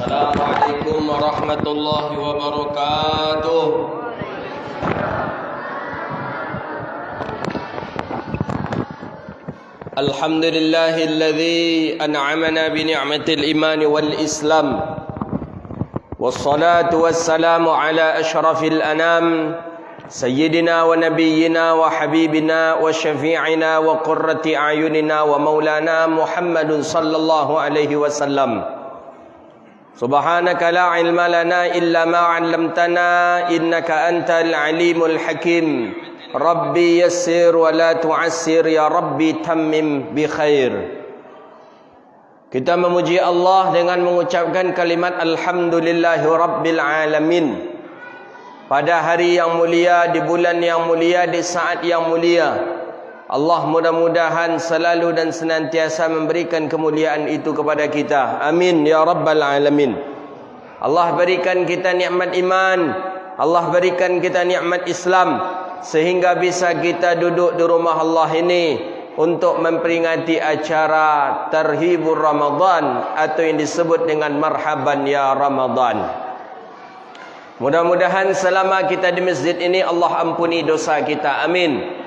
Assalamualaikum warahmatullahi wabarakatuh. Alhamdulillahilladzi an'amana bi ni'matil iman wal islam. Wassalatu wassalamu ala asyrafil anam sayyidina wa nabiyyina wa habibina wa syafi'ina wa qurrati a'yunina wa maulana Muhammadun sallallahu alaihi wasallam. Subhanaka la ilma lana illa ma 'allamtana innaka antal alimul hakim. Rabbi yassir wa la tu'assir ya Rabbi tammim bi khair. Kita memuji Allah dengan mengucapkan kalimat alhamdulillahi rabbil alamin. Pada hari yang mulia, di bulan yang mulia, di saat yang mulia, Allah mudah-mudahan selalu dan senantiasa memberikan kemuliaan itu kepada kita. Amin ya rabbal alamin. Allah berikan kita nikmat iman, Allah berikan kita nikmat Islam, sehingga bisa kita duduk di rumah Allah ini untuk memperingati acara Tarhibur Ramadan, atau yang disebut dengan Marhaban ya Ramadan. Mudah-mudahan selama kita di masjid ini Allah ampuni dosa kita. Amin.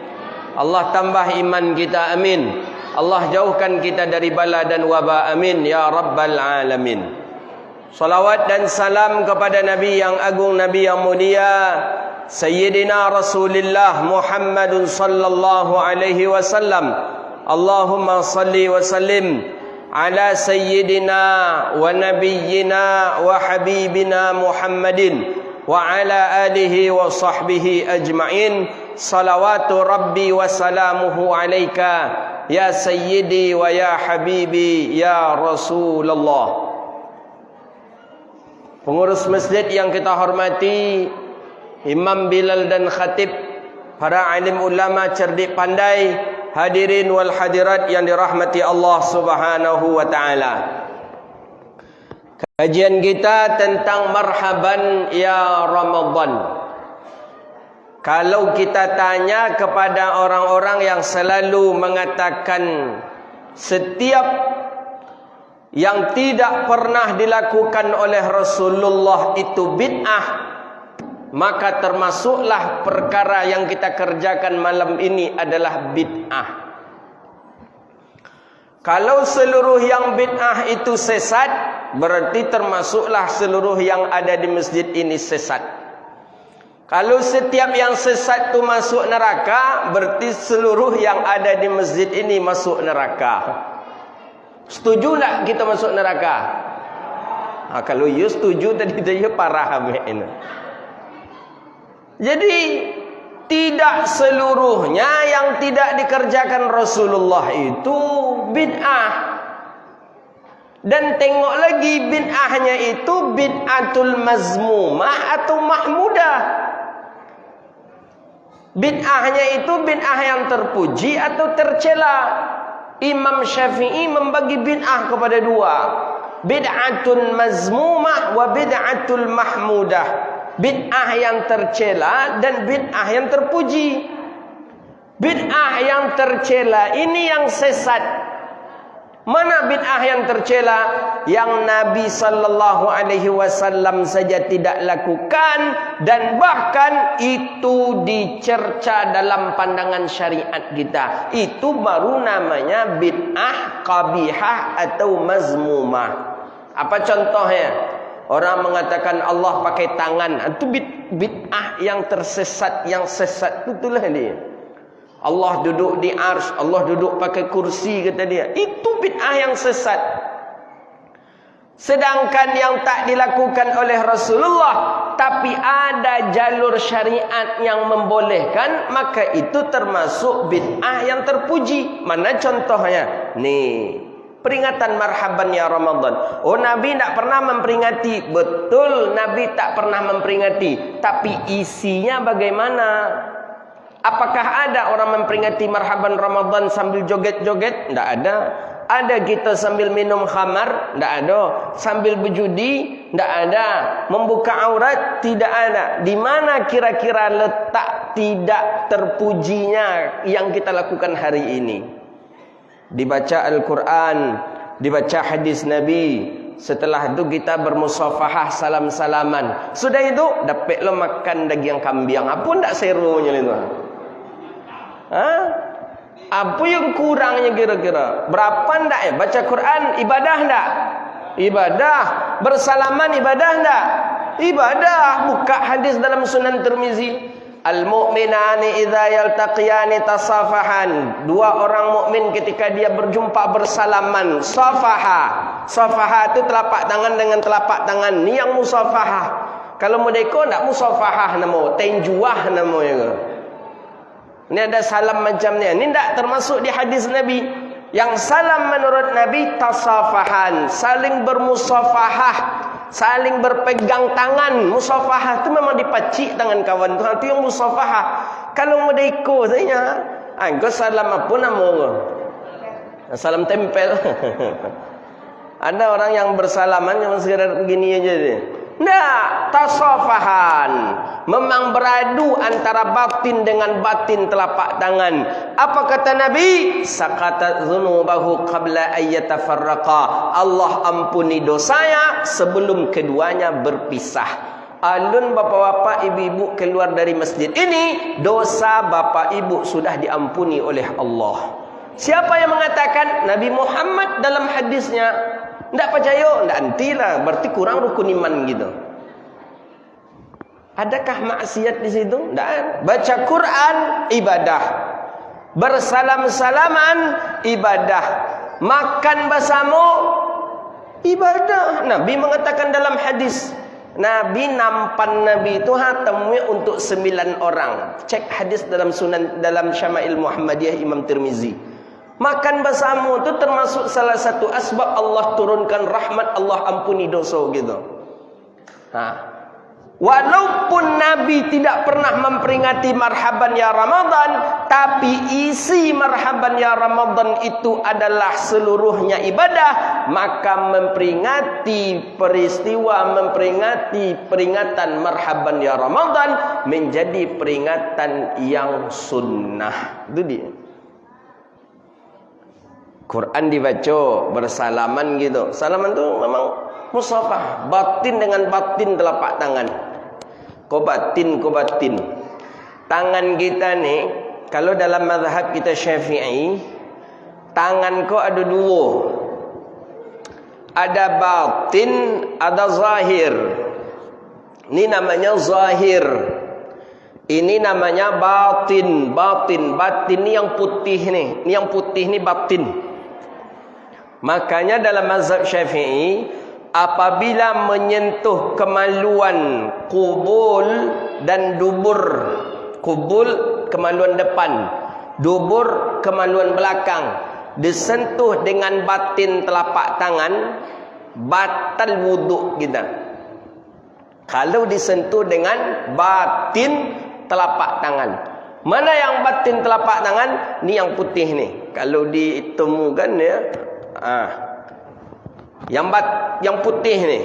Allah tambah iman kita. Amin. Allah jauhkan kita dari bala dan wabah. Amin ya rabbal alamin. Salawat dan salam kepada Nabi yang agung, Nabi yang mulia, Sayyidina Rasulullah Muhammadun sallallahu alaihi wasallam. Allahumma salli wa sallim ala Sayyidina wa Nabiyyina wa Habibina Muhammadin wa ala alihi wa sahbihi ajma'in. Salawatu Rabbi wa salamuhu alaika ya Sayyidi wa ya Habibi ya Rasulullah. Pengurus masjid yang kita hormati, Imam Bilal dan Khatib, para alim ulama cerdik pandai, hadirin wal hadirat yang dirahmati Allah Subhanahu wa taala. Kajian kita tentang Marhaban ya Ramadan. Kalau kita tanya kepada orang-orang yang selalu mengatakan setiap yang tidak pernah dilakukan oleh Rasulullah itu bid'ah, maka termasuklah perkara yang kita kerjakan malam ini adalah bid'ah. Kalau seluruh yang bid'ah itu sesat, berarti termasuklah seluruh yang ada di masjid ini sesat. Kalau setiap yang sesat itu masuk neraka, berarti seluruh yang ada di masjid ini masuk neraka. Setuju tak kita masuk neraka? Kalau you setuju, tadi dia parah. Jadi tidak seluruhnya yang tidak dikerjakan Rasulullah itu bid'ah. Dan tengok lagi, bid'ahnya itu bid'atul mazmumah atau mahmudah. Bid'ahnya itu bid'ah yang terpuji atau tercela. Imam Syafi'i membagi bid'ah kepada dua, bid'atul mazmumah wa bid'atul mahmudah. Bid'ah yang tercela dan bid'ah yang terpuji. Bid'ah yang tercela ini yang sesat. Mana bid'ah yang tercela? Yang Nabi sallallahu alaihi wasallam saja tidak lakukan, dan bahkan itu dicerca dalam pandangan syariat kita. Itu baru namanya bid'ah qabihah atau mazmumah. Apa contohnya? Orang mengatakan Allah pakai tangan, itu bid'ah yang tersesat, yang sesat. Itulah dia. Allah duduk di arsy, Allah duduk pakai kursi, kata dia. Itu bid'ah yang sesat. Sedangkan yang tak dilakukan oleh Rasulullah, tapi ada jalur syariat yang membolehkan, maka itu termasuk bid'ah yang terpuji. Mana contohnya? Nih, peringatan Marhaban ya Ramadan. Oh, Nabi tak pernah memperingati. Betul, Nabi tak pernah memperingati. Tapi isinya bagaimana? Apakah ada orang memperingati Marhaban Ramadan sambil joget-joget? Tidak ada. Ada kita sambil minum khamar? Tidak ada. Sambil berjudi? Tidak ada. Membuka aurat? Tidak ada. Di mana kira-kira letak tidak terpujinya yang kita lakukan hari ini? Dibaca Al-Quran, dibaca hadis Nabi, Setelah itu kita bermusafahah, salam-salaman. Sudah itu dapat lo makan daging kambing. Apa ndak serunya itu? Apa yang kurangnya kira-kira? Berapa ndak ya? Baca Quran ibadah ndak? Ibadah. Bersalaman ibadah ndak? Ibadah. Buka hadis dalam Sunan Tirmizi. Al-mu'minani idza yaltaqiyani tasafahan. Dua orang mukmin ketika dia berjumpa bersalaman, safaha. Safaha itu telapak tangan dengan telapak tangan. Ni yang musafahah. Kalau mereka ndak musafahah namo, tenjuah namo ya. Ini ada salam macam ni. Ini ndak termasuk di hadis Nabi. Yang salam menurut Nabi tasafahan, saling bermusafahah, saling berpegang tangan. Musafahah tu memang dipacik tangan kawan tu. Itu yang musafahah. Kalau mereka saya, kau salam apa nama kau? Salam tempel. Ada orang yang bersalaman cuma sekadar begini aja dia. Nah, tasafahan. Memang beradu antara batin dengan batin telapak tangan. Apa kata Nabi? Saqatat dzunubahu qabla ayyatafarraqa. Allah ampuni dosanya sebelum keduanya berpisah. Alun bapak-bapak, ibu-ibu keluar dari masjid ini, dosa bapak ibu sudah diampuni oleh Allah. Siapa yang mengatakan? Nabi Muhammad dalam hadisnya. Tidak percaya, tidak antilah. Berarti kurang rukun iman gitu. Adakah maksiat di situ? Tidak. Baca Quran, ibadah. Bersalam-salaman, ibadah. Makan bersama, ibadah. Nabi mengatakan dalam hadis, Nabi nampan Nabi itu temui untuk 9 orang. Cek hadis dalam Sunan, dalam Syama'il Muhammadiyah Imam Tirmizi. Makan bersama itu termasuk salah satu asbab Allah turunkan rahmat, Allah ampuni dosa gitu. Walaupun Nabi tidak pernah memperingati marhaban ya Ramadan, tapi isi marhaban ya Ramadan itu adalah seluruhnya ibadah, maka memperingati peristiwa, memperingati peringatan marhaban ya Ramadan menjadi peringatan yang sunnah. Itu dia. Quran dibaca bersalaman gitu. Salaman tu memang musafah, batin dengan batin telapak tangan. Kau batin. Tangan kita ni, kalau dalam mazhab kita Syafi'i, tangan kau ada dua. Ada batin, ada zahir. Ini namanya zahir. Ini namanya batin. Batin ni yang putih ni. Ini yang putih ni batin. Makanya dalam mazhab Syafi'i, apabila menyentuh kemaluan kubul dan dubur, kubul kemaluan depan, dubur kemaluan belakang, disentuh dengan batin telapak tangan, batal wuduk kita. Kalau disentuh dengan batin telapak tangan. Mana yang batin telapak tangan? Ni yang putih ni. Kalau ditemukan ya, yang putih ni,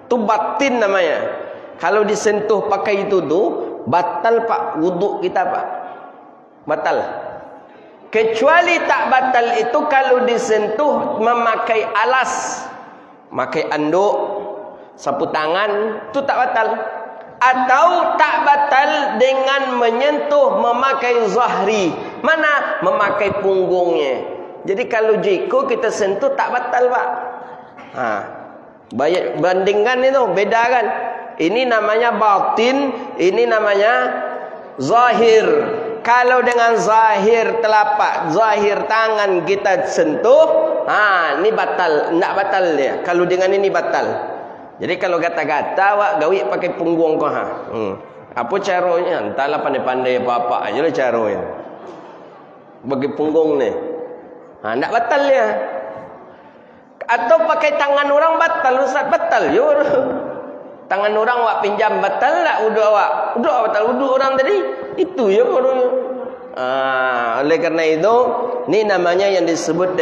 tu batin namanya. Kalau disentuh pakai itu tu, batal pak wuduk kita pak. Batal. Kecuali tak batal itu kalau disentuh memakai alas, memakai anduk, sapu tangan, tu tak batal. Atau tak batal dengan menyentuh memakai zahri. Mana? Memakai punggungnya. Jadi kalau jiko kita sentuh tak batal pak. Bandingkan itu, beda kan. Ini namanya batin, ini namanya zahir. Kalau dengan zahir telapak, zahir tangan kita sentuh, ini batal, enggak batal dia. Kalau dengan ini batal. Jadi kalau kata-kata wak gawi pakai punggung kau Apa caranya? Entahlah, pandai-pandai apa-apa aja lah caranya. Bagi punggung ni. Enggak batal dia. Atau pakai tangan orang batal, Ustaz, batal je. Tangan orang awak pinjam batal tak wudu awak? Wudu batal, wudu orang tadi. Itu je baru. Oleh kerana itu, ni namanya yang disebut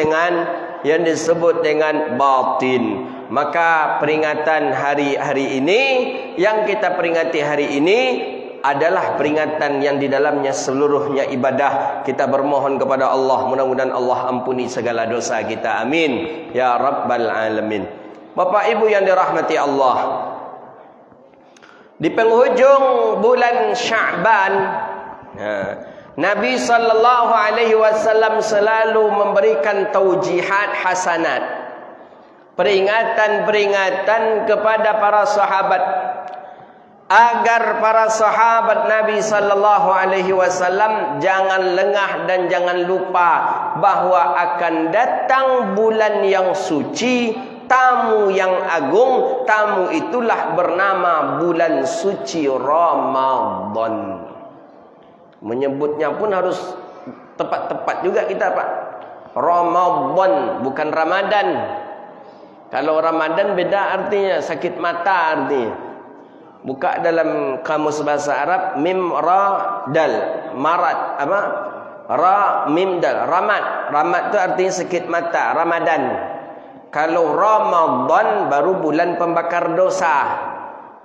dengan batin. Maka peringatan hari-hari ini, yang kita peringati hari ini adalah peringatan yang di dalamnya seluruhnya ibadah. Kita bermohon kepada Allah, mudah-mudahan Allah ampuni segala dosa kita. Amin ya rabbal alamin. Bapak Ibu yang dirahmati Allah, di penghujung bulan Sya'ban, Nabi sallallahu alaihi wasallam selalu memberikan taujihat hasanat, peringatan-peringatan kepada para sahabat, agar para sahabat Nabi sallallahu alaihi wasallam jangan lengah dan jangan lupa bahawa akan datang bulan yang suci, tamu yang agung. Tamu itulah bernama bulan suci Ramadan. Menyebutnya pun harus tepat-tepat juga kita, Pak. Ramadan, bukan Ramadan. Kalau Ramadan beda artinya, sakit mata artinya. Buka dalam kamus bahasa Arab, mim ra dal, marat apa? Ra mim dal, ramat. Ramat tu artinya sakit mata, Ramadan. Kalau Ramadan baru bulan pembakar dosa.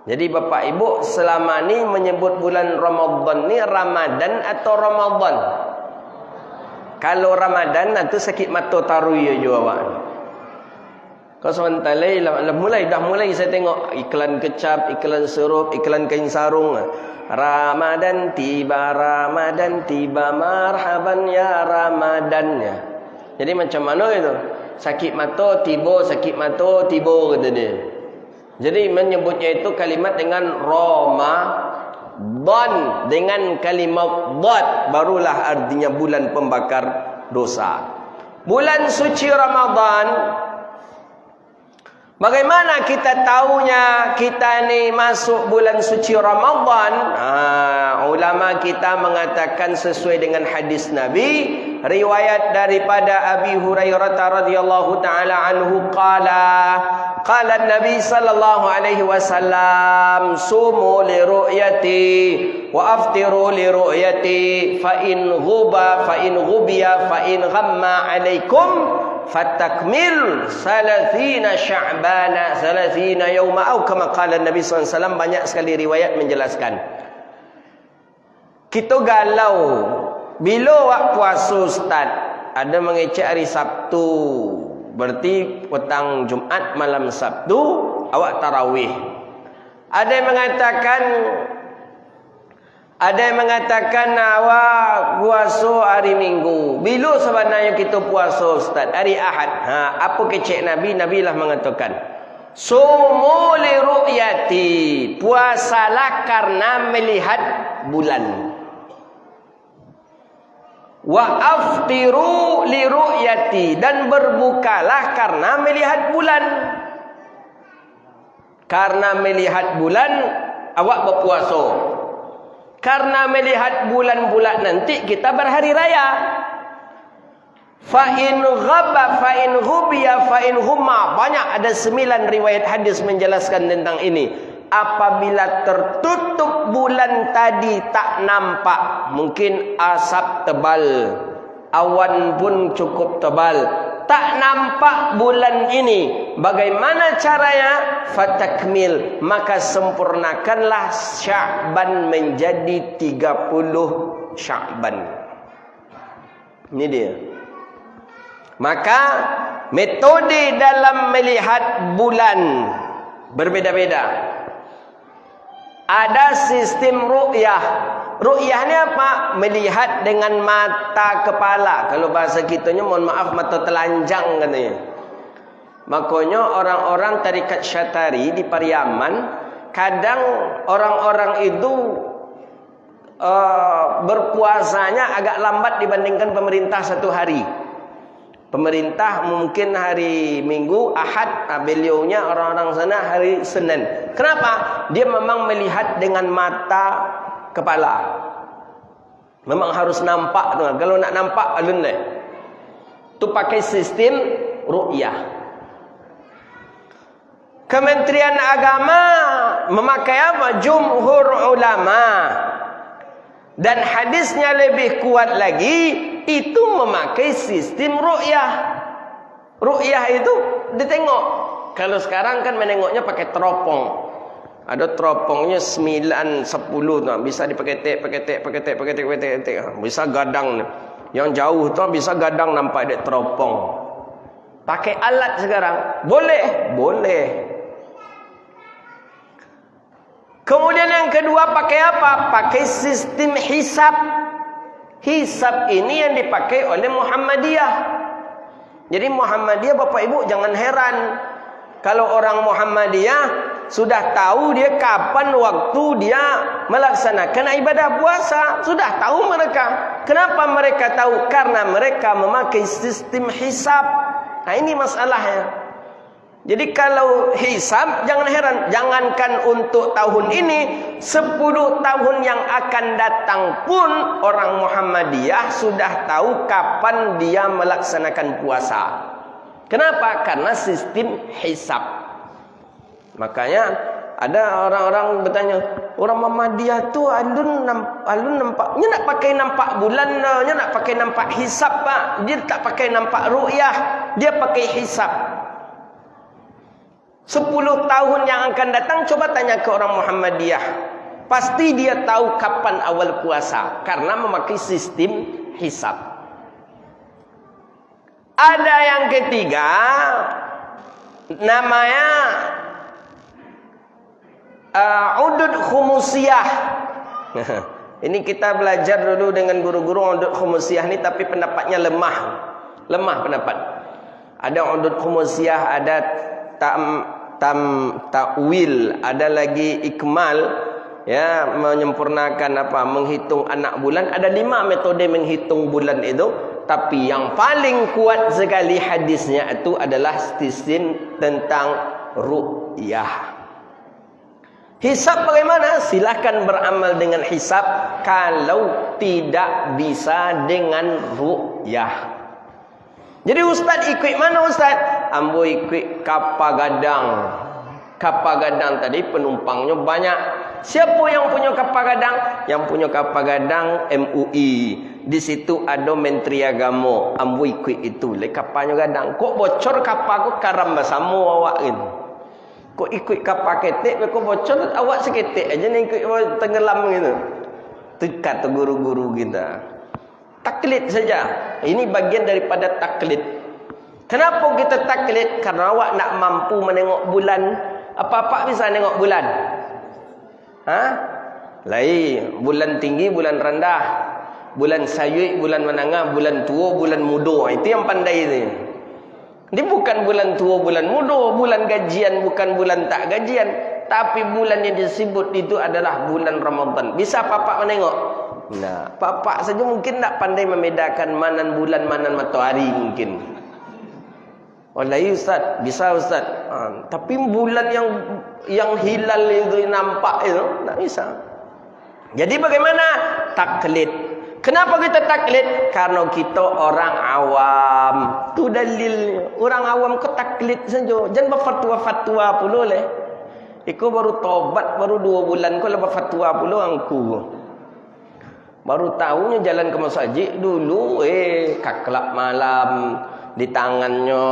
Jadi Bapak Ibu selama ni menyebut bulan Ramadan ni Ramadan atau Ramadan? Kalau Ramadan itu sakit mata taruh ya juga awak. Kau sebentar dah mulai saya tengok iklan kecap, iklan sirup, iklan kain sarung. Ramadan tiba, marhaban ya Ramadan ya. Jadi macam mana itu? Sakit mata tiba, kata dia. Jadi menyebutnya itu kalimat dengan Ramadan, dengan kalimat dad, barulah artinya bulan pembakar dosa. Bulan suci Ramadan, bagaimana kita tahunya kita ni masuk bulan suci Ramadan? Ulama kita mengatakan sesuai dengan hadis Nabi, riwayat daripada Abi Hurairah radhiyallahu taala anhu qala Nabi sallallahu alaihi wasallam, sumu li ru'yati wa aftiru li ru'yati fa in ghubiya fa in ghamma alaikum fatakmil 30 sya'bana 30 yawma atau kama qala Nabi sallallahu alaihi wasallam. Banyak sekali riwayat menjelaskan. Kita galau bila awak puasa Ustaz, ada mengecek hari Sabtu, berarti petang Jumaat malam Sabtu awak tarawih. Ada yang mengatakan awak puasa hari Minggu. Bila sebenarnya kita puasa Ustaz? Hari Ahad. Apa kecek Nabi? Nabi lah mengatakan, sumu li ru'yati, puasalah karena melihat bulan. Wa aftiru li ru'yati, dan berbukalah karena melihat bulan. Karena melihat bulan awak berpuasa. Karena melihat bulan pula nanti kita berhari raya. Fa in ghaba fa in ghubiya fa in humma. Banyak, ada 9 riwayat hadis menjelaskan tentang ini. Apabila tertutup bulan tadi tak nampak, mungkin asap tebal, awan pun cukup tebal, tak nampak bulan ini, bagaimana caranya? Fatakmil, maka sempurnakanlah Sya'ban menjadi 30 Sya'ban. Ini dia. Maka metode dalam melihat bulan berbeda-beda. Ada sistem ru'yah. Ru'yah ni apa? Melihat dengan mata kepala. Kalau bahasa kitanya, mohon maaf, mata telanjang katanya. Makanya orang-orang tarikat Syatari di Pariaman, kadang orang-orang itu berpuasanya agak lambat dibandingkan pemerintah 1 hari. Pemerintah mungkin hari Minggu, Ahad, beliaunya orang-orang sana hari Senin. Kenapa? Dia memang melihat dengan mata kepala. Memang harus nampak. Kalau nak nampak, alun deh. Itu pakai sistem ru'yah. Kementerian Agama memakai apa? Jumhur ulama. Dan hadisnya lebih kuat lagi, itu memakai sistem ru'yah. Ru'yah itu ditengok. Kalau sekarang kan menengoknya pakai teropong. Ada teropongnya 9, 10 tu. Bisa dipakai tek. Bisa gadang. Yang jauh tu bisa gadang nampak ada teropong. Pakai alat sekarang. Boleh? Boleh. Kemudian yang kedua pakai apa? Pakai sistem hisab. Hisab ini yang dipakai oleh Muhammadiyah. Jadi Muhammadiyah, Bapak Ibu jangan heran. Kalau orang Muhammadiyah sudah tahu dia kapan waktu dia melaksanakan ibadah puasa. Sudah tahu mereka. Kenapa mereka tahu? Karena mereka memakai sistem hisab. Nah ini masalahnya. Jadi kalau hisab jangan heran. Jangankan untuk tahun ini, 10 tahun yang akan datang pun orang Muhammadiyah sudah tahu kapan dia melaksanakan puasa. Kenapa? Karena sistem hisab. Makanya ada orang-orang bertanya, orang Muhammadiyah tu alun nampak, nak pakai nampak bulan, nak pakai nampak hisab pak. Dia tak pakai nampak ru'yah, dia pakai hisab. 10 tahun yang akan datang, coba tanya ke orang Muhammadiyah. Pasti dia tahu kapan awal puasa karena memakai sistem hisab. Ada yang ketiga, namanya udud khumusiyah. Ini kita belajar dulu dengan guru-guru udud khumusiyah ni, tapi pendapatnya lemah pendapat. Ada udud khumusiyah, ada takwil, ada lagi ikmal, ya, menyempurnakan apa, menghitung anak bulan. Ada 5 metode menghitung bulan itu, tapi yang paling kuat sekali hadisnya itu adalah sistem tentang ru'yah. Hisab bagaimana? Silakan beramal dengan hisab kalau tidak bisa dengan ru'yah. Jadi ustaz ikut mana ustaz? Ambo ikut kapal gadang. Kapal gadang tadi penumpangnya banyak. Siapa yang punya kapal gadang? Yang punya kapal gadang MUI. Di situ ada Menteri Agama. Ambo ikut itu. Le kapalnya gadang. Kok bocor kapal ku karam bersama awak gitu. Kok ikut kapal ketek, kok bocor awak seketek aja ni ikut tenggelam gitu. Itu kata guru-guru kita. Taklid saja. Ini bagian daripada taklid. Kenapa kita taklid? Karena awak nak mampu menengok bulan. Apa-apa bisa nengok bulan? Lain. Bulan tinggi, bulan rendah. Bulan sayuik, bulan menengah, bulan tua, bulan muda. Itu yang pandai ni. Ini bukan bulan tua, bulan muda, bulan gajian, bukan bulan tak gajian. Tapi bulan yang disebut itu adalah bulan Ramadan. Bisa apa-apa menengok? Nah, Bapak saja mungkin tak pandai membedakan mana bulan, mana matahari mungkin. Wallahi ustaz, bisa ustaz. Tapi bulan yang hilal itu nampak itu tak bisa. Jadi bagaimana? Taklid. Kenapa kita taklid? Karena kita orang awam. Tu dalilnya. Orang awam ke taklid saja. Jangan berfatwa-fatwa pula leh. Iku baru tobat baru 2 bulan kau lepas fatwa pula angku. Baru tahunya jalan ke masjid dulu, kaklak malam, di tangannya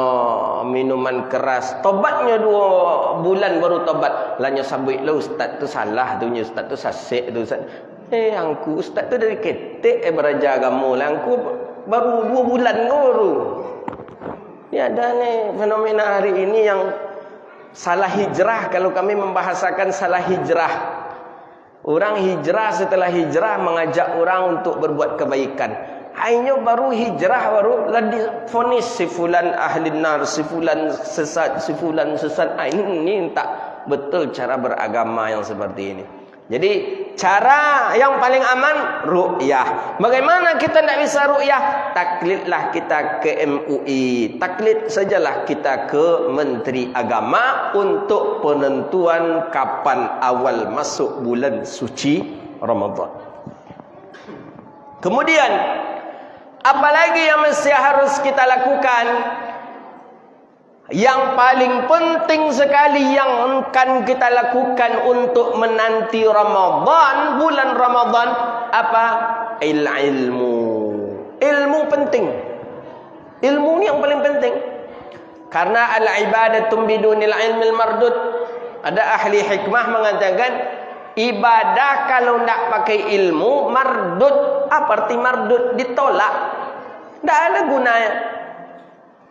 minuman keras. Tobatnya 2 bulan baru tobat. Lanya sabit lah ustaz tu salah tu, ustaz tu sasik tu ustaz. Angku ustaz tu dari ketek beraja agama lah. Angku baru 2 bulan baru. Ni ada ni fenomena hari ini yang salah hijrah. Kalau kami membahasakan salah hijrah. Orang hijrah, setelah hijrah mengajak orang untuk berbuat kebaikan. Hanya baru hijrah baru difonis si fulan ahli nar, si fulan sesat, si fulan sesat. Ini tak betul cara beragama yang seperti ini. Jadi cara yang paling aman ru'yah. Bagaimana kita tidak bisa ru'yah? Taklidlah kita ke MUI. Taklid sajalah kita ke Menteri Agama untuk penentuan kapan awal masuk bulan suci Ramadan. Kemudian apalagi yang mesti harus kita lakukan? Yang paling penting sekali yang akan kita lakukan untuk menanti Ramadan, bulan Ramadan, apa? Ilmu. Ilmu penting. Ilmu ni yang paling penting. Karena al-ibadatum bidunil ilmil mardud. Ada ahli hikmah mengatakan ibadah kalau tak pakai ilmu mardud. Apa arti mardud? Ditolak. Tak ada gunanya.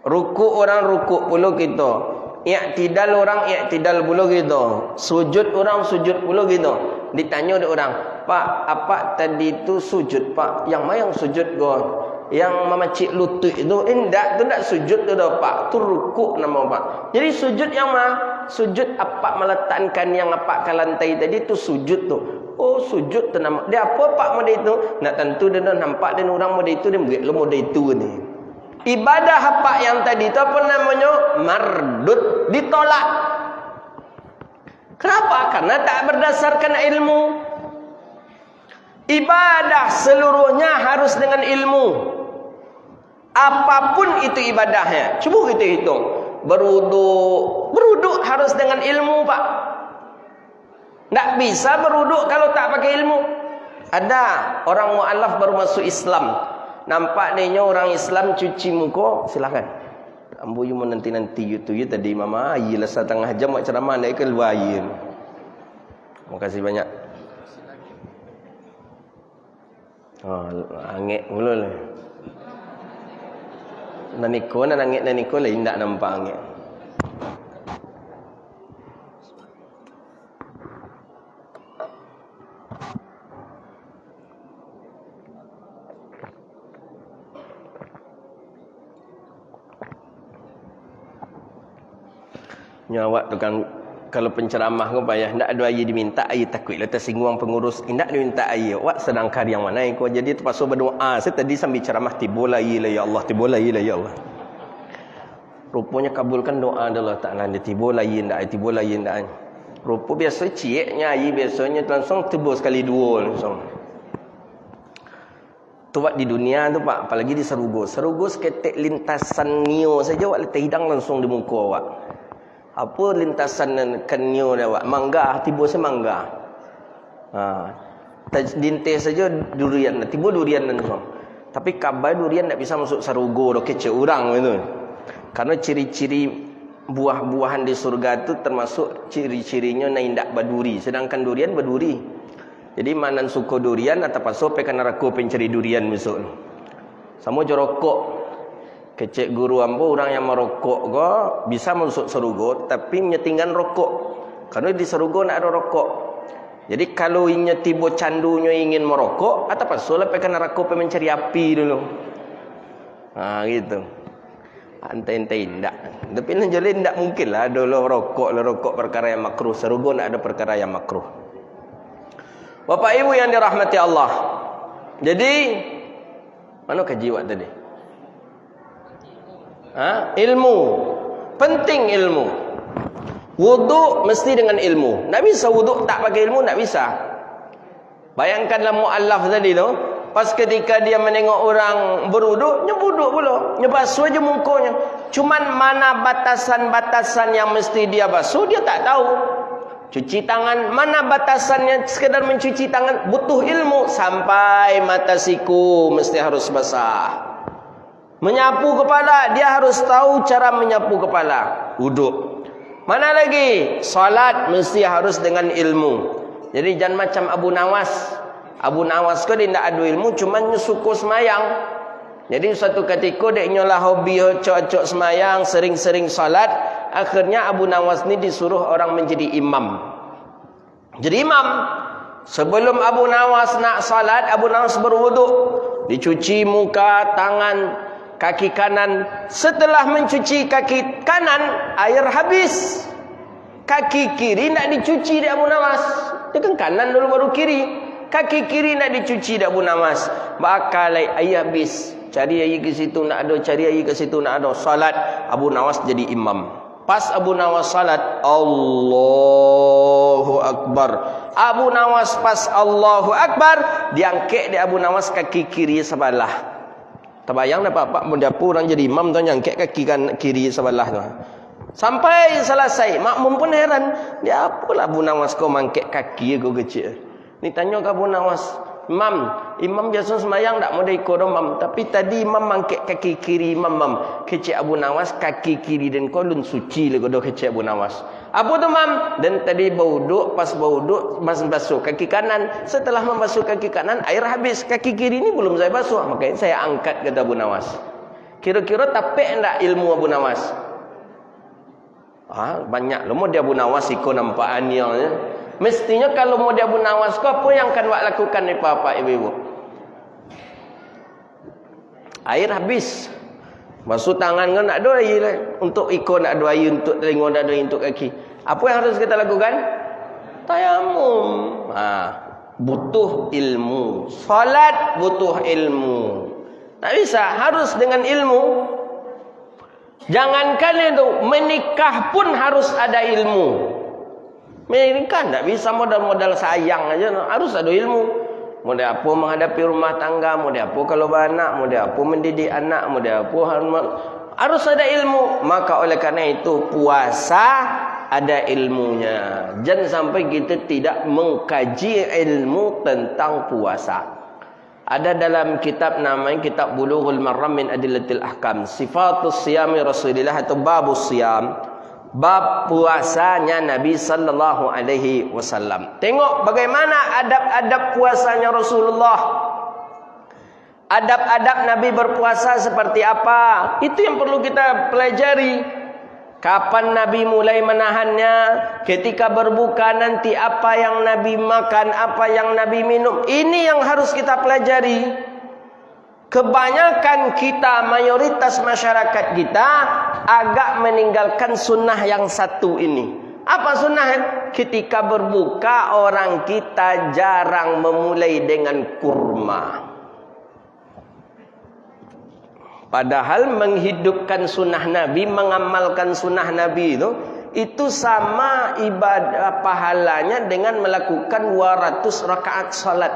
Rukuk orang rukuk pula kita. I'tidal orang i'tidal pula kita. Sujud orang sujud pula kita. Ditanya oleh orang, "Pak, apa tadi tu sujud, Pak? Yang mana yang sujud kau? Yang memacik lutut itu?" Enggak, tu tak sujud tu dah, Pak. Tu rukuk nama Pak. Jadi sujud yang mana? Sujud apa meletakkan yang apa ke lantai tadi tu sujud tu. Oh, sujud tu nama. Dia apa Pak model itu? Nak tentu dia dah nampak dan orang model itu dia begitu model itu ni. Ibadah apa yang tadi itu apa namanya? Mardud, ditolak. Kenapa? Karena tak berdasarkan ilmu. Ibadah seluruhnya harus dengan ilmu. Apapun itu ibadahnya. Cuba kita hitung. Berwuduk harus dengan ilmu, Pak. Tak bisa berwuduk kalau tak pakai ilmu. Ada orang mu'alaf baru masuk Islam. Nampak dia orang Islam cuci muka, silakan. Ambo you nanti-nanti you tu you tadi mama ayi lah setengah jam buat ceramah nak ke luar air. Terima kasih banyak. Angit mula lah. Naniko nak angit naniko lah indak nampak angit. Awak tu kan kalau penceramah kau payah ndak ada air diminta air takutlah tersinggung pengurus ndak diminta air. Awak sedang karya yang mana kau jadi terpaksa berdoa. Saya tadi sambil ceramah tibolah air lah ya Allah, tibolah air lah ya Allah. Rupanya kabulkan doa Allah Taala dia tibolah air ndak tibolah air ndak. Rupa biasa cieknya air biasanya langsung tebus sekali dua langsung. Tu buat di dunia tu Pak, apalagi di Serugo. Serugo seketik lintasan nio saja awak letak hidang langsung di muka awak. Apa lintasan kenyo dia awak? Mangga, tiba saya mangga. Dintes saja durian, tiba durian langsung. Tapi kabar durian tak bisa masuk Serugo, dah kecil orang itu. Karena ciri-ciri buah-buahan di surga tu termasuk ciri-cirinya naindak baduri, sedangkan durian baduri. Jadi manan suka durian atau pasal pekan neraka pencari durian besok. Sama je rokok. Kecik guru ambo orang yang merokok go bisa masuk Serugo tapi menyetingkan rokok. Karena di Serugo nak ada rokok. Jadi kalau inya tiba candunya ingin merokok atau pasal pekan neraka mencari api dulu. Gitu. Antai-antai indak. Tapi nanjolin indak mungkin lah ada rokok perkara yang makruh. Serugo nak ada perkara yang makruh. Bapak Ibu yang dirahmati Allah. Jadi mana kaji awak tadi? Ilmu. Penting ilmu. Wuduk mesti dengan ilmu. Tak bisa wuduk tak pakai ilmu, tak bisa. Bayangkanlah mu'allaf tadi tu. Pas ketika dia menengok orang berwuduk, nyebuduk pula. Nyebasuh aja mukanya. Cuman mana batasan-batasan yang mesti dia basuh, dia tak tahu. Cuci tangan, mana batasannya sekedar mencuci tangan. Butuh ilmu. Sampai mata siku mesti harus basah. Menyapu kepala, dia harus tahu cara menyapu kepala. Wuduk. Mana lagi? Salat mesti harus dengan ilmu. Jadi jangan macam Abu Nawas. Abu Nawas ko dia tidak ada ilmu, cuma suka semayang. Jadi suatu ketika dia nyolah hobi cocok semayang, sering-sering salat. Akhirnya Abu Nawas ni disuruh orang menjadi imam. Jadi imam. Sebelum Abu Nawas nak salat, Abu Nawas berwuduk. Dicuci muka, tangan, kaki kanan. Setelah mencuci kaki kanan, air habis. Kaki kiri nak dicuci di Abu Nawas. Dia kan kanan dulu baru kiri. Kaki kiri nak dicuci di Abu Nawas. Bakal air habis. Cari air ke situ nak ada, cari air ke situ nak ada. Salat, Abu Nawas jadi imam. Pas Abu Nawas salat, Allahu Akbar. Abu Nawas pas Allahu Akbar, diangkat di Abu Nawas kaki kiri sebelah. Terbayang dah Pak mendapu orang jadi imam tu nyangkek kaki kan kiri sebelah tu. Sampai selesai, makmum pun heran. Dia apalah Abu Nawas kau mangkek kaki kau kecil. Ni tanya ke Abu Nawas, imam biasa semayang tak mau ikut imam. Tapi tadi imam mangkek kaki kiri imam. Kecil Abu Nawas kaki kiri dan kau lun suci le kau kecil Abu Nawas. Apa tu mam? Dan tadi bauduk, pas bauduk basuh kaki kanan. Setelah membasuh kaki kanan, air habis. Kaki kiri ni belum saya basuh. Makanya saya angkat kata Abu Nawas. Kira-kira tapek ndak ilmu Abu Nawas? Banyak loh dia Abu Nawas iko nampakannya. Mestinya kalau mau dia Abu Nawas kau apa yang akan wak lakukan ni bapak ibu-ibu? Air habis. Basuh tangan kau nak doa lah. Untuk iko nak doa, untuk telinga nak doa, untuk kaki. Apa yang harus kita lakukan? Tayamum. Butuh ilmu. Salat butuh ilmu. Tak bisa, harus dengan ilmu. Jangankan itu, menikah pun harus ada ilmu. Menikah tak bisa modal-modal sayang aja, harus ada ilmu. Modal apa menghadapi rumah tangga, modal apa kalau beranak, modal apa mendidik anak, modal apa harus ada ilmu. Maka oleh karena itu puasa ada ilmunya. Jangan sampai kita tidak mengkaji ilmu tentang puasa. Ada dalam kitab namanya kitab Bulughul Maram min Adillatil Ahkam, Sifatus Siyami Rasulillah atau Babus Siyam, bab puasanya Nabi sallallahu alaihi wasallam. Tengok bagaimana adab-adab puasanya Rasulullah. Adab-adab Nabi berpuasa seperti apa? Itu yang perlu kita pelajari. Kapan Nabi mulai menahannya? Ketika berbuka nanti apa yang Nabi makan, apa yang Nabi minum. Ini yang harus kita pelajari. Kebanyakan kita, mayoritas masyarakat kita agak meninggalkan sunnah yang satu ini. Apa sunnah? Ketika berbuka orang kita jarang memulai dengan kurma. Padahal menghidupkan sunnah Nabi, mengamalkan sunnah Nabi itu sama ibadah pahalanya dengan melakukan 200 rakaat salat.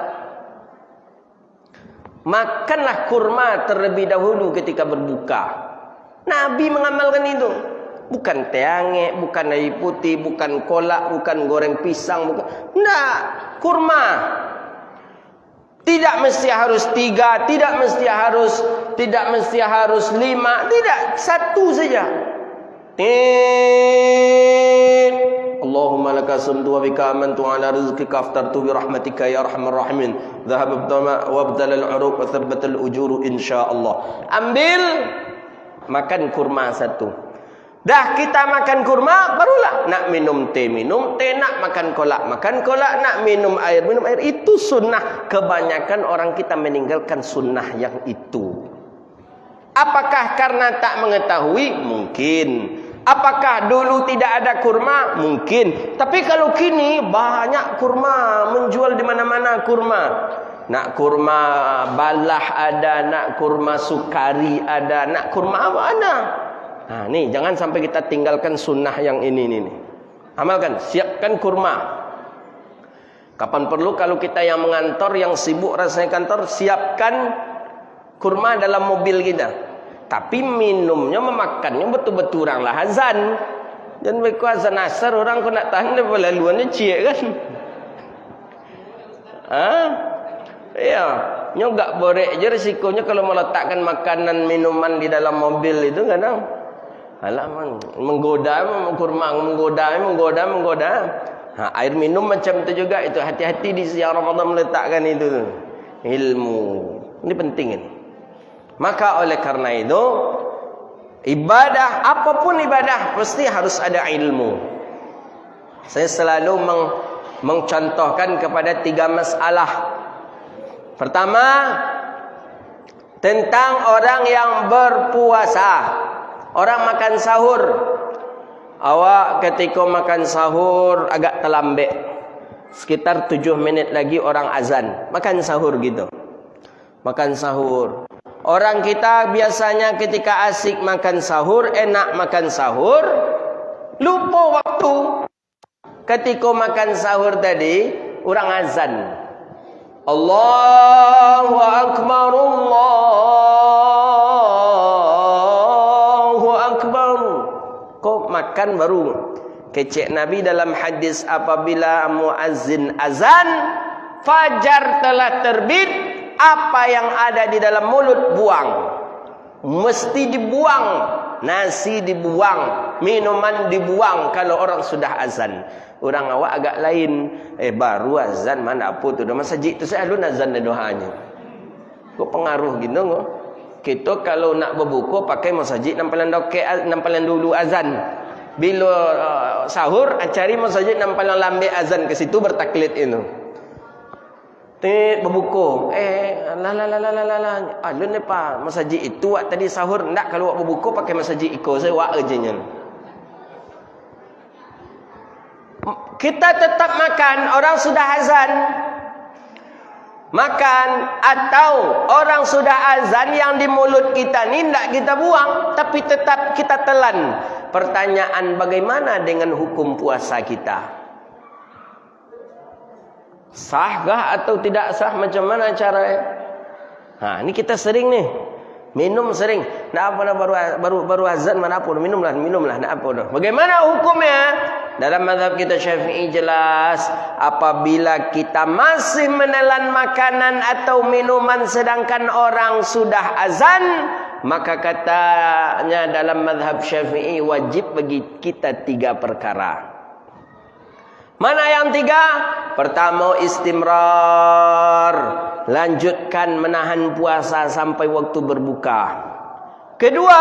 Makanlah kurma terlebih dahulu ketika berbuka. Nabi mengamalkan itu. Bukan teh anget, bukan air putih, bukan kolak, bukan goreng pisang, bukan. Enggak, kurma. Tidak mesti harus 3, tidak mesti harus 5, tidak, satu saja. Allahumma laka sumtu wa bika amantu ala rizqika aftartu bi rahmatika ya arhamar rahimin. Dhahaba ad-dama wa abdala al-uruq wa thabbata al-ujuru insyaallah. Ambil, makan kurma satu. Dah kita makan kurma, barulah nak minum teh, nak makan kolak, nak minum air. Itu sunnah. Kebanyakan orang kita meninggalkan sunnah yang itu. Apakah karena tak mengetahui? Mungkin. Apakah dulu tidak ada kurma? Mungkin. Tapi kalau kini banyak kurma, menjual di mana-mana kurma. Nak kurma balah ada, nak kurma sukari ada, nak kurma apa ada. Nih jangan sampai kita tinggalkan sunnah yang ini nih. Amalkan, siapkan kurma. Kapan perlu kalau kita yang mengantor, yang sibuk rasanya kantor, siapkan kurma dalam mobil kita. Tapi minumnya, memakannya betul-betul orang lah azan. Dan mereka azan asar orang kau nak tahan daripada laluannya ciek kan. Ya, nyogak borek je risikonya kalau meletakkan makanan minuman di dalam mobil itu kadang. Alaman, menggoda kurma, menggoda. Air minum macam itu juga. Itu hati-hati di siang Ramadan meletakkan itu. Ilmu. Ini penting ini. Maka oleh karena itu, ibadah, apapun ibadah, pasti harus ada ilmu. Saya selalu mencontohkan kepada 3 masalah. Pertama, tentang orang yang berpuasa. Orang makan sahur. Awak ketika makan sahur agak terlambat. Sekitar 7 minit lagi orang azan. Makan sahur gitu. Makan sahur. Orang kita biasanya ketika asik makan sahur, enak makan sahur, lupa waktu. Ketika makan sahur tadi, orang azan. Allahu Akbar, makan baru. Kecek Nabi dalam hadis, apabila muazzin azan, fajar telah terbit, apa yang ada di dalam mulut buang. Mesti dibuang. Nasi dibuang, minuman dibuang kalau orang sudah azan. Orang awak agak lain. Baru azan mana apa tu? Dah masjid tu saya alun azan dan doanya. Kok pengaruh gitu kok? Kita kalau nak berbuka pakai masjid nampalan dulu azan. Bila sahur cari masjid nampalan lambat azan ke situ bertaklid itu. Berbuka. Alun apa? Masjid itu wak tadi sahur ndak kalau wak berbuka pakai masjid iko saya wak ejanya. Kita tetap makan, orang sudah azan. Makan atau orang sudah azan yang di mulut kita ni tidak kita buang tapi tetap kita telan. Pertanyaan, bagaimana dengan hukum puasa kita? Sahkah atau tidak sah? Macam mana caranya? Ini kita sering nih minum sering. Nak apa dah baru azan mana apa minumlah nak apa dah. Bagaimana hukumnya? Dalam mazhab kita Syafi'i jelas, apabila kita masih menelan makanan atau minuman sedangkan orang sudah azan, maka katanya dalam mazhab Syafi'i wajib bagi kita 3 perkara. Mana yang 3? Pertama, istimrar, lanjutkan menahan puasa sampai waktu berbuka. Kedua,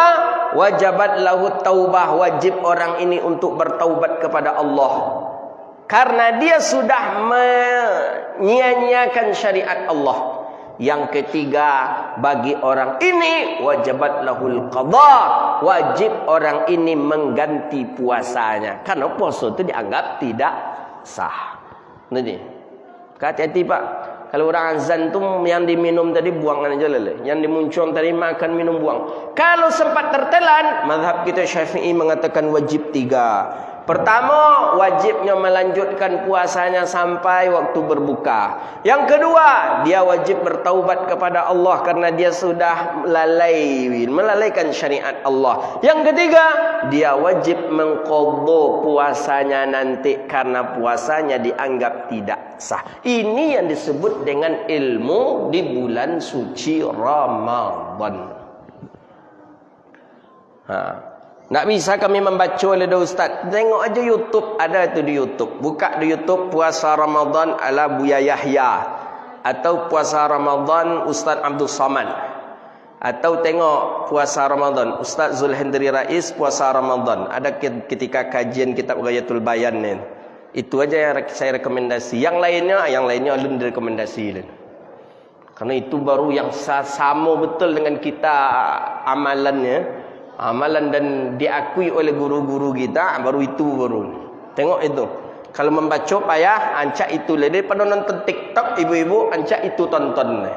wajibat lahu taubah, wajib orang ini untuk bertaubat kepada Allah. Karena dia sudah menyia-nyiakan syariat Allah. Yang ketiga, bagi orang ini wajibat lahul qadha, wajib orang ini mengganti puasanya. Karena puasa itu dianggap tidak sah. Nanti, hati-hati Pak. Kalau orang azan tu yang diminum tadi buang aja lele. Yang dimuncung tadi makan minum buang. Kalau sempat tertelan, mazhab kita Syafi'i mengatakan wajib 3. Pertama, wajibnya melanjutkan puasanya sampai waktu berbuka. Yang kedua, dia wajib bertaubat kepada Allah karena dia sudah melalaikan syariat Allah. Yang ketiga, dia wajib mengqadha puasanya nanti karena puasanya dianggap tidak sah. Ini yang disebut dengan ilmu di bulan suci Ramadan. Tak bisa kami membaca oleh Ustaz. Tengok aja YouTube, ada itu di YouTube. Buka di YouTube puasa Ramadan ala Buya Yahya atau puasa Ramadan Ustaz Abdul Samad. Atau tengok puasa Ramadan Ustaz Zulhendri Rais puasa Ramadan. Ada ketika kajian kitab Ghayatul Bayan ni. Itu aja yang saya rekomendasi. Yang lainnya alun direkomendasi. Karena itu baru yang sama betul dengan kita amalannya. Amalan dan diakui oleh guru-guru kita, baru itu baru. Tengok itu. Kalau membaca payah, ancak itu lah. Daripada nonton TikTok, ibu-ibu, ancak itu tonton.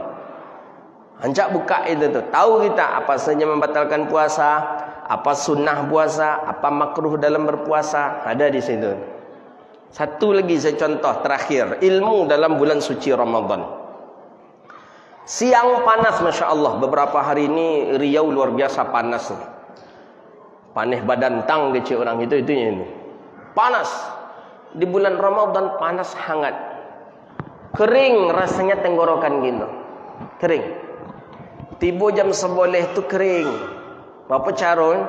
Ancak buka itu tu. Tahu kita apa saja membatalkan puasa, apa sunnah puasa, apa makruh dalam berpuasa. Ada di situ. Satu lagi saya contoh terakhir. Ilmu dalam bulan suci Ramadan. Siang panas, Masya Allah. Beberapa hari ini Riau luar biasa panas. Panas badan tang kecil orang itunya ini. Panas. Di bulan Ramadan panas hangat. Kering rasanya tenggorokan gitu. Kering. Tiba jam 11 tu kering. Apa cara?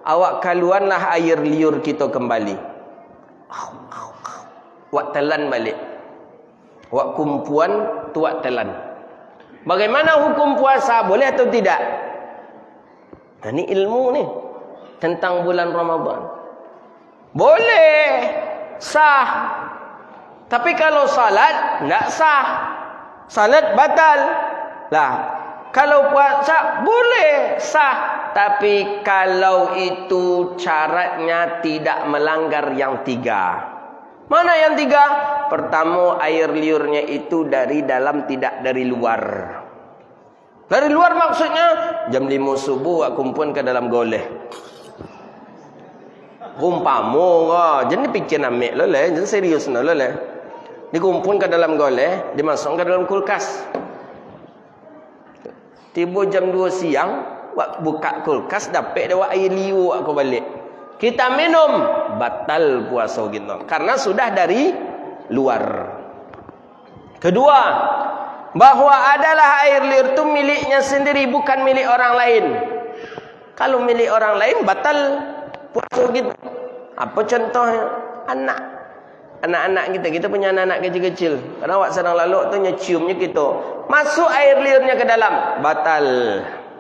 Awak kaluanlah air liur kita kembali. Wak telan balik. Wak kumpuan tu wak telan. Bagaimana hukum puasa? Boleh atau tidak? Ini ilmu ni. Tentang bulan Ramadan. Boleh. Sah. Tapi kalau salat, tidak sah. Salat batal. Lah, kalau puasa, boleh. Sah. Tapi kalau itu syaratnya tidak melanggar yang 3. Mana yang 3? Pertama, air liurnya itu dari dalam, tidak dari luar. Dari luar maksudnya, jam 5 subuh, aku kumpul ke dalam goleh. Rumpamu jadi pikir ambil loleh, jadi serius no loleh. Dikumpul ke dalam goleh, dimasuk ke dalam kulkas. Tiba jam 2 siang, buka kulkas dapat dia air liu aku balik. Kita minum, batal puasa gitu. Karena sudah dari luar. Kedua, bahwa adalah air liur itu miliknya sendiri, bukan milik orang lain. Kalau milik orang lain batal puasa gitu. Apa contohnya? Anak-anak kita punya anak-anak kecil-kecil. Karena awak sedang lalu tu ciumnya kita. Masuk air liurnya ke dalam, batal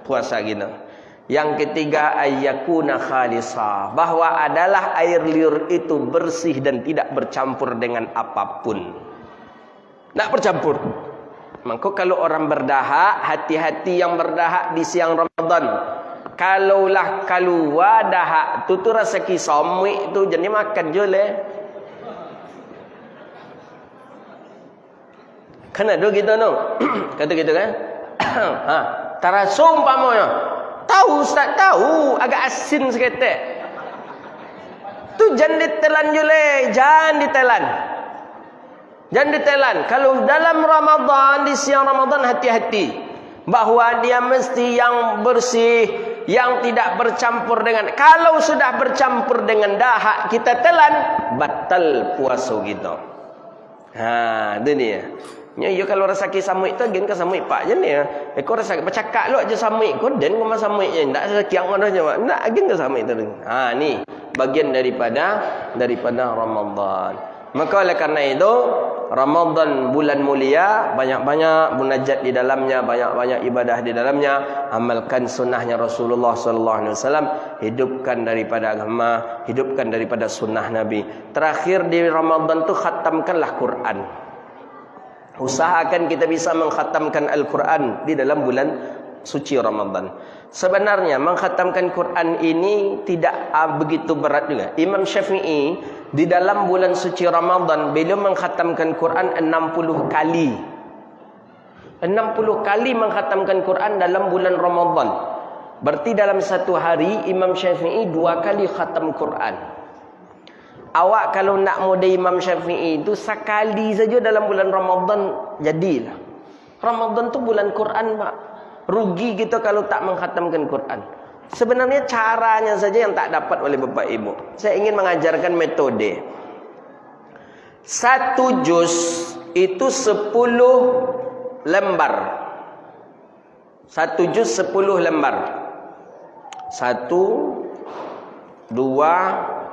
puasa kita. Yang ketiga, ayyakuna khalisa, bahwa adalah air liur itu bersih dan tidak bercampur dengan apapun. Tak bercampur. Maka kalau orang berdahak, hati-hati yang berdahak di siang Ramadan. Kalaulah keluar dahak tu rasa kisomik tu jadi makan je leh. Kan ada kita no. Kata kita kan. Ha, tarasum pamonya. Tahu ustaz tahu agak asin seketek. Tu jangan ditelan je leh, jangan ditelan. Jangan ditelan. Kalau dalam Ramadan, di siang Ramadan hati-hati. Bahawa dia mesti yang bersih, yang tidak bercampur dengan. Kalau sudah bercampur dengan dahak kita telan, batal puasa kita. Ha, itu dia. Ya kalau rasa kisamuk tu gen ke samuk pak je ni. Kau rasa bercakap lu aja samuk kau den kau samuk je. Tak rasa kiang mana je. Nak gen ke samuk tu. Ha ni bagian daripada Ramadan. Maka oleh kerana itu Ramadan bulan mulia, banyak-banyak munajat di dalamnya, banyak-banyak ibadah di dalamnya, amalkan sunnahnya Rasulullah sallallahu alaihi wasallam, hidupkan daripada agama, hidupkan daripada sunnah Nabi. Terakhir di Ramadan tu khatamkanlah Quran. Usahakan kita bisa mengkhatamkan Al-Quran di dalam bulan suci Ramadan. Sebenarnya mengkhatamkan Quran ini tidak begitu berat juga. Imam Syafi'i di dalam bulan suci Ramadan beliau mengkhatamkan Quran 60 kali. 60 kali mengkhatamkan Quran dalam bulan Ramadan. Berarti dalam satu hari Imam Syafi'i 2 kali khatam Quran. Awak kalau nak model Imam Syafi'i itu sekali saja dalam bulan Ramadan jadilah. Ramadan tu bulan Quran, Pak. Rugi kita kalau tak mengkhatamkan Quran. Sebenarnya caranya saja yang tak dapat oleh Bapak Ibu. Saya ingin mengajarkan metode. 1 juz itu 10 lembar. 1 juz 10 lembar. 1, 2,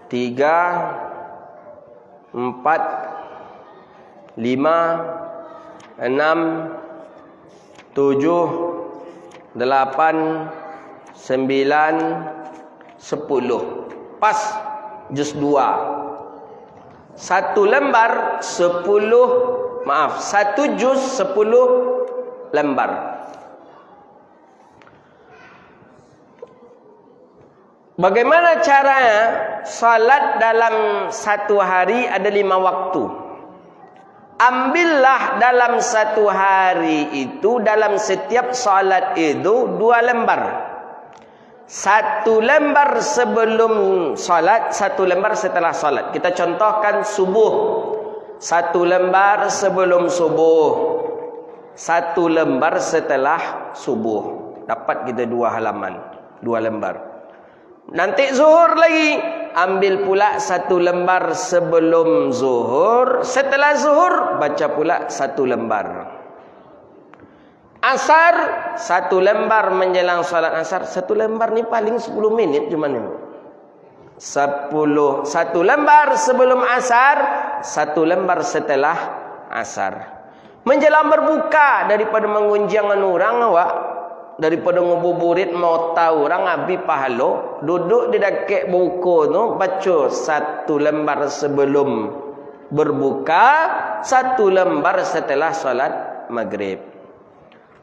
3, 4, 5, 6, 7, 8, 9, 10. Pas juz 2. 1 lembar 10, maaf, 1 juz 10 lembar. Bagaimana caranya? Salat dalam satu hari ada 5 waktu. Ambillah dalam satu hari itu, dalam setiap salat itu 2 lembar. 1 lembar sebelum salat, 1 lembar setelah salat. Kita contohkan subuh. 1 lembar sebelum subuh. 1 lembar setelah subuh. Dapat kita 2 halaman. 2 lembar. Nanti zuhur lagi, ambil pula 1 lembar sebelum zuhur. Setelah zuhur, baca pula 1 lembar. Asar, 1 lembar menjelang salat asar. 1 lembar ni paling 10 minit cuma ni. 1 lembar sebelum asar, 1 lembar setelah asar. Menjelang berbuka, daripada mengunjang orang awak, daripada ngububurit mau tahu orang habis pahala, duduk di dekat buku tu baca 1 lembar sebelum berbuka, 1 lembar setelah salat maghrib.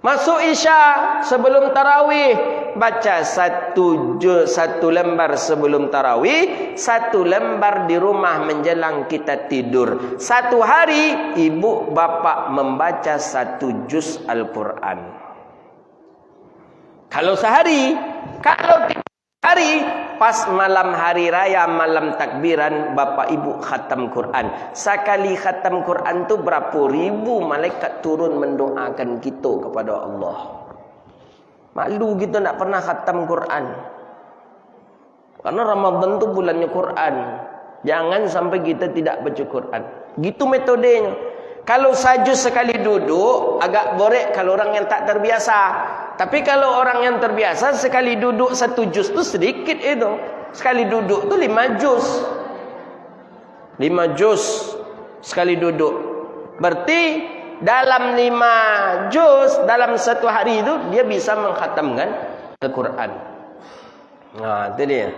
Masuk isya sebelum tarawih, baca 1 lembar sebelum tarawih, 1 lembar di rumah menjelang kita tidur. Satu hari ibu bapa membaca 1 juz Al-Quran. Kalau sehari, kalau 3 hari, pas malam hari raya, malam takbiran, bapak ibu khatam Quran. Sekali khatam Quran tu berapa ribu malaikat turun mendoakan kita kepada Allah. Malu kita nak pernah khatam Quran. Karena Ramadan tu bulannya Quran. Jangan sampai kita tidak baca Quran. Gitu metodenya. Kalau saja sekali duduk, agak borek kalau orang yang tak terbiasa. Tapi kalau orang yang terbiasa, sekali duduk 1 juz tu sedikit itu. Sekali duduk tu 5 juz. 5 juz sekali duduk. Berarti dalam 5 juz dalam satu hari itu dia bisa mengkhatamkan Al-Quran. Nah, itu dia.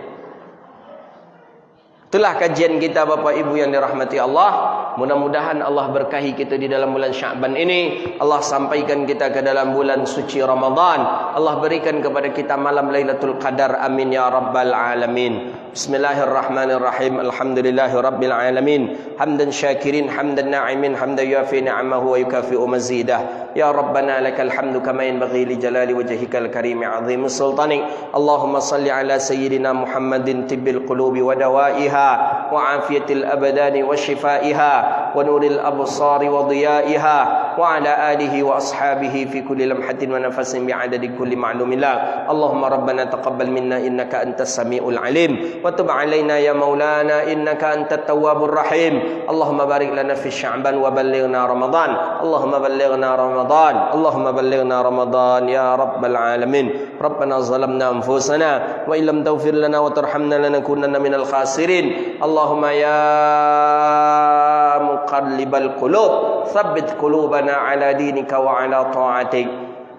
Itulah kajian kita Bapak Ibu yang dirahmati Allah. Mudah-mudahan Allah berkahi kita di dalam bulan Sya'ban ini. Allah sampaikan kita ke dalam bulan suci Ramadan. Allah berikan kepada kita malam Lailatul Qadar. Amin ya rabbal alamin. Bismillahirrahmanirrahim. Alhamdulillahi rabbil alamin. Hamdan syakirin, hamdan na'imin, hamdan yuafi ni'amahu wa yukafi'u mazidah. Ya Rabbana lakal hamdu kama yanbaghi li jalali wajhikal karimi 'azimi sultanik. Allahumma salli ala sayyidina Muhammadin tibbil qulubi wa dawaiha وعافية الأبدان وشفائها ونور الأبصار وضيائها وعلى آله وأصحابه في كل لمحة ونفس بعدد كل معلوم له. اللهم ربنا تقبل منا إنك أنت السميع العليم وتب علينا يا مولانا إنك أنت التواب الرحيم. اللهم بارك لنا في شعبان وبلغنا رمضان. اللهم بلغنا رمضان. اللهم بلغنا رمضان يا رب العالمين. ربنا ظلمنا أنفسنا وإن لم تغفر لنا وترحمنا لنكونن من الخاسرين. اللهم يا مقلب القلوب ثبت قلوبنا على دينك وعلى طاعتك.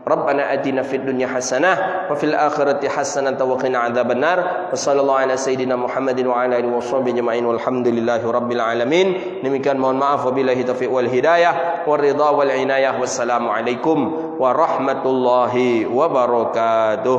ربنا آتنا في الدنيا حسنة وفي الآخرة حسنة وقنا عذاب النار. وصلى الله على سيدنا محمد وعلى آله وصحبه أجمعين والحمد لله رب العالمين. Demikian mohon maaf, wabillahi taufiq wal hidayah waridha wal inayah. Wassalamu alaikum warahmatullahi wabarakatuh.